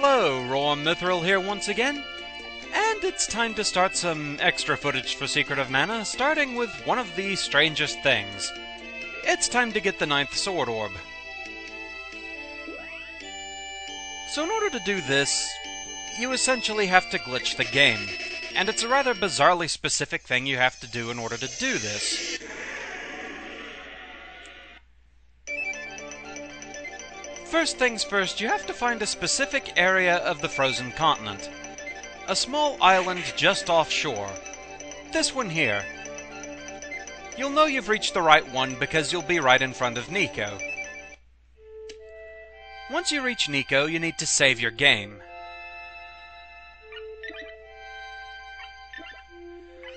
Hello, Raw Mithril here once again, and it's time to start some extra footage for Secret of Mana, starting with one of the strangest things. It's time to get the 9th Sword Orb. So in order to do this, you essentially have to glitch the game, and it's a rather bizarrely specific thing you have to do in order to do this. First things first, you have to find a specific area of the frozen continent. A small island just offshore. This one here. You'll know you've reached the right one because you'll be right in front of Nico. Once you reach Nico, you need to save your game.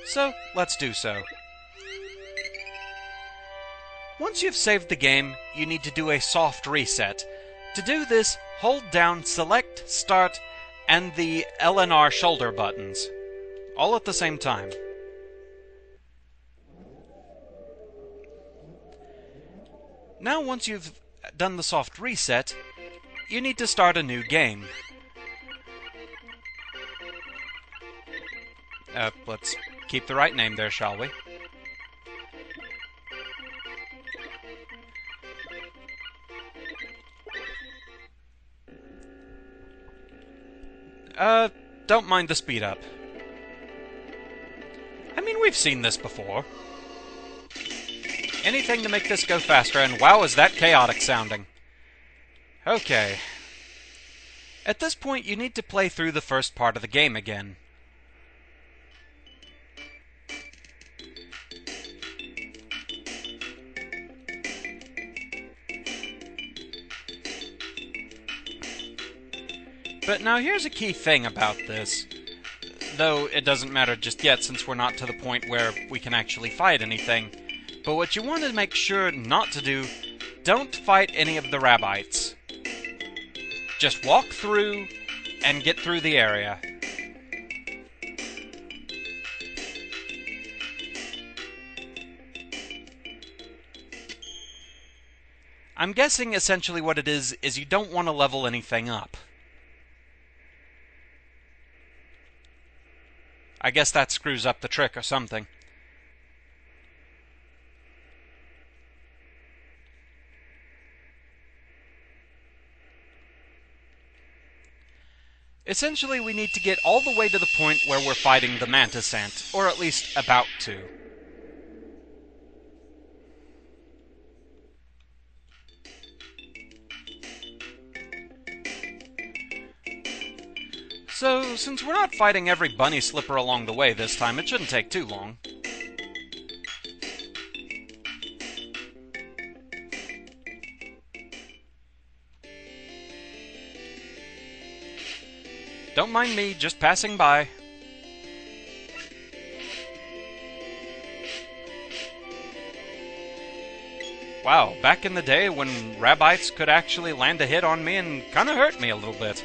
So, let's do so. Once you've saved the game, you need to do a soft reset. To do this, hold down Select, Start, and the LNR shoulder buttons, all at the same time. Now once you've done the soft reset, you need to start a new game. Let's keep the right name there, shall we? Don't mind the speed up. I mean, we've seen this before. Anything to make this go faster, and wow, is that chaotic sounding. Okay. At this point, you need to play through the first part of the game again. But now here's a key thing about this, though it doesn't matter just yet since we're not to the point where we can actually fight anything. But what you want to make sure not to do, don't fight any of the Rabbites. Just walk through and get through the area. I'm guessing essentially what it is you don't want to level anything up. I guess that screws up the trick or something. Essentially, we need to get all the way to the point where we're fighting the Mantis Ant, or at least about to. So, since we're not fighting every bunny slipper along the way this time, it shouldn't take too long. Don't mind me, just passing by. Wow, back in the day when Rabbites could actually land a hit on me and kinda hurt me a little bit.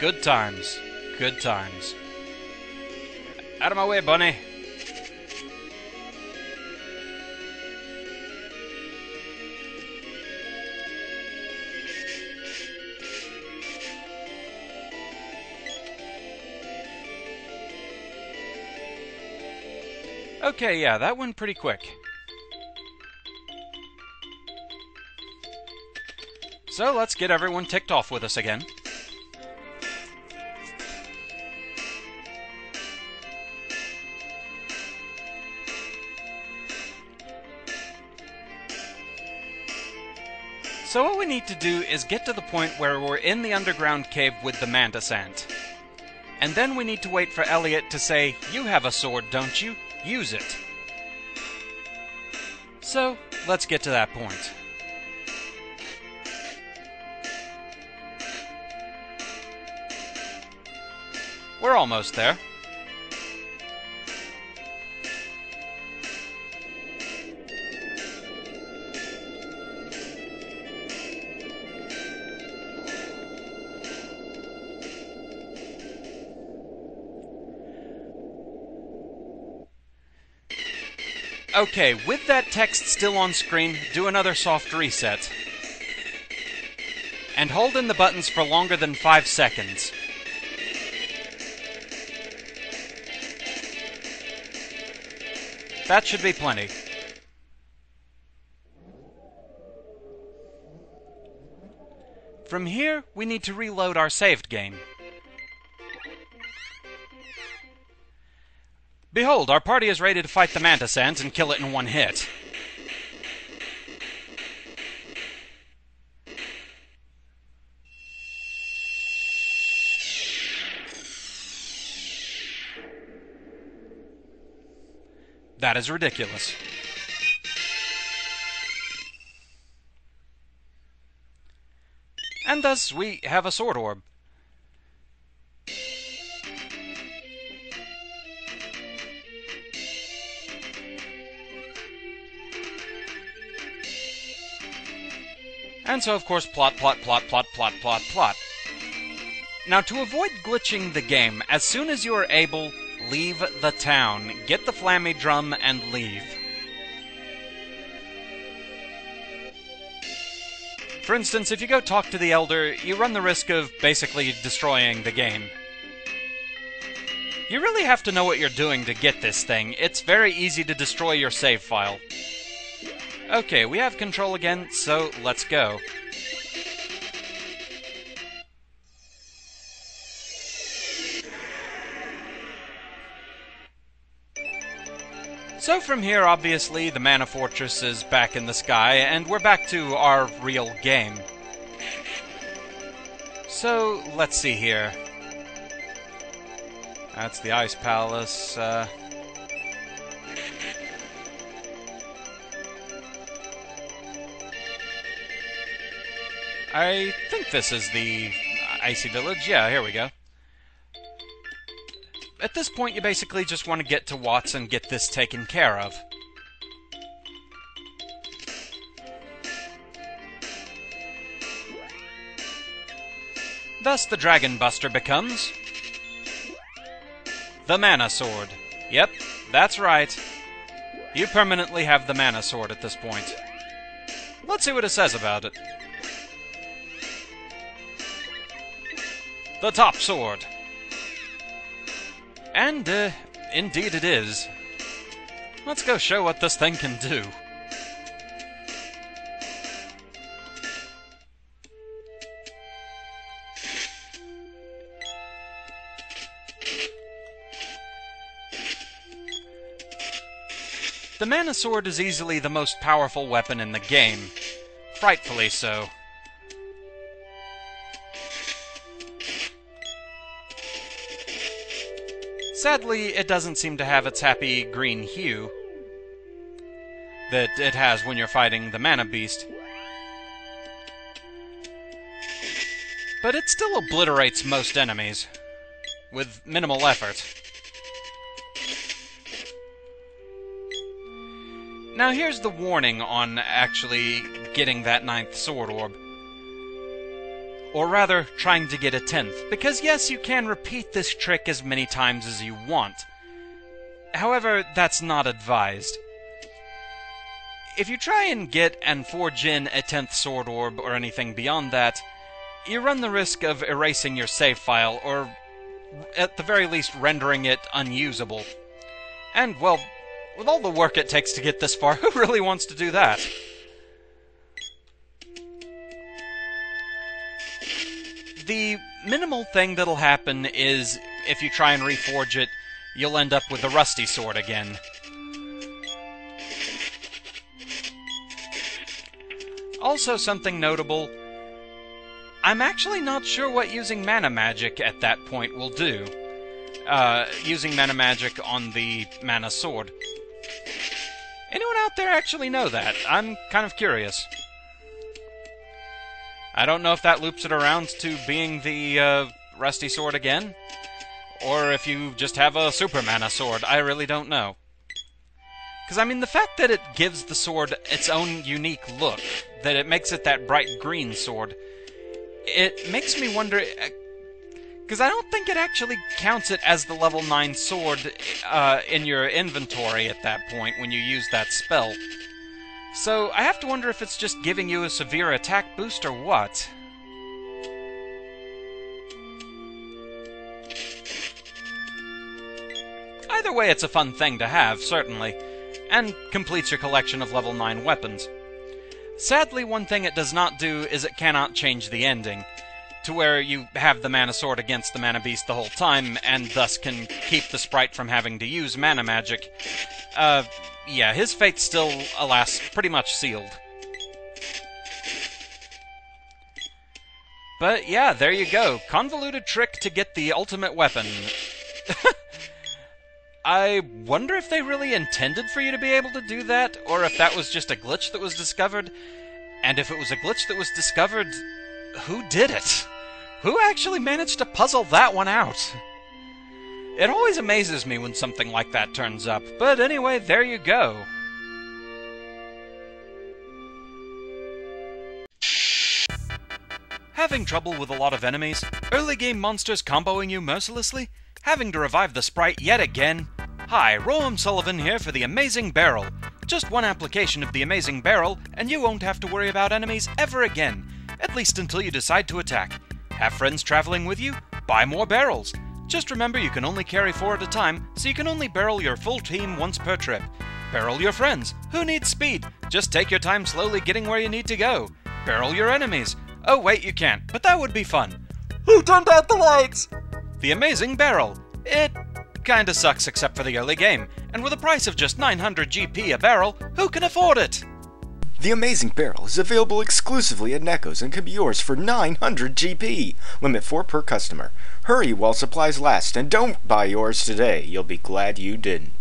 Good times. Good times. Out of my way, bunny. Okay, yeah, that went pretty quick. So let's get everyone ticked off with us again. So what we need to do is get to the point where we're in the underground cave with the Mantis Ant. And then we need to wait for Elliot to say, "You have a sword, don't you? Use it." So, let's get to that point. We're almost there. Okay, with that text still on screen, do another soft reset. and hold in the buttons for longer than 5 seconds. That should be plenty. From here, we need to reload our saved game. Behold, our party is ready to fight the Mantis Ants and kill it in one hit. That is ridiculous. And thus, we have a Sword Orb. And so, of course, plot. Now, to avoid glitching the game, as soon as you are able, leave the town. Get the Flammy Drum and leave. For instance, if you go talk to the Elder, you run the risk of basically destroying the game. You really have to know what you're doing to get this thing. It's very easy to destroy your save file. Okay, we have control again, so let's go. So from here, obviously, the Mana Fortress is back in the sky, and we're back to our real game. So, let's see here. That's the Ice Palace. I think this is the Icy Village. Yeah, here we go. At this point, you basically just want to get to Watts and get this taken care of. Thus, the Dragon Buster becomes the Mana Sword. Yep, that's right. You permanently have the Mana Sword at this point. Let's see what it says about it. The Top Sword. And, indeed it is. Let's go show what this thing can do. The Mana Sword is easily the most powerful weapon in the game. Frightfully so. Sadly, it doesn't seem to have its happy green hue that it has when you're fighting the Mana Beast. But it still obliterates most enemies, with minimal effort. Now here's the warning on actually getting that 9th Sword Orb. Or rather, trying to get a 10th. Because yes, you can repeat this trick as many times as you want. However, that's not advised. If you try and get and forge in a 10th Sword Orb or anything beyond that, you run the risk of erasing your save file, or at the very least rendering it unusable. And, well, with all the work it takes to get this far, who really wants to do that? The minimal thing that'll happen is, if you try and reforge it, you'll end up with the Rusty Sword again. Also, something notable, I'm actually not sure what using Mana Magic at that point will do. Using Mana Magic on the Mana Sword. Anyone out there actually know that? I'm kind of curious. I don't know if that loops it around to being the Rusty Sword again, or if you just have a Super Mana Sword. I really don't know. Because, I mean, the fact that it gives the sword its own unique look, that it makes it that bright green sword, it makes me wonder... Because I don't think it actually counts it as the level 9 sword in your inventory at that point when you use that spell. So I have to wonder if it's just giving you a severe attack boost or what. Either way, it's a fun thing to have, certainly, and completes your collection of level 9 weapons. Sadly, one thing it does not do is it cannot change the ending, to where you have the Mana Sword against the Mana Beast the whole time, and thus can keep the sprite from having to use mana magic. Yeah, his fate's still, alas, pretty much sealed. But yeah, there you go. Convoluted trick to get the ultimate weapon. I wonder if they really intended for you to be able to do that, or if that was just a glitch that was discovered. And if it was a glitch that was discovered, who did it? Who actually managed to puzzle that one out? It always amazes me when something like that turns up, but anyway, there you go. Having trouble with a lot of enemies? Early game monsters comboing you mercilessly? Having to revive the sprite yet again? Hi, Roam Sullivan here for the Amazing Barrel. Just one application of the Amazing Barrel, and you won't have to worry about enemies ever again, at least until you decide to attack. Have friends traveling with you? Buy more barrels. Just remember you can only carry 4 at a time, so you can only barrel your full team once per trip. Barrel your friends. Who needs speed? Just take your time slowly getting where you need to go. Barrel your enemies. Oh wait, you can't, but that would be fun. Who turned out the lights? The Amazing Barrel. It kinda sucks except for the early game, and with a price of just 900 GP a barrel, who can afford it? The Amazing Barrel is available exclusively at Necco's and can be yours for 900 GP. Limit 4 per customer. Hurry while supplies last, and don't buy yours today. You'll be glad you didn't.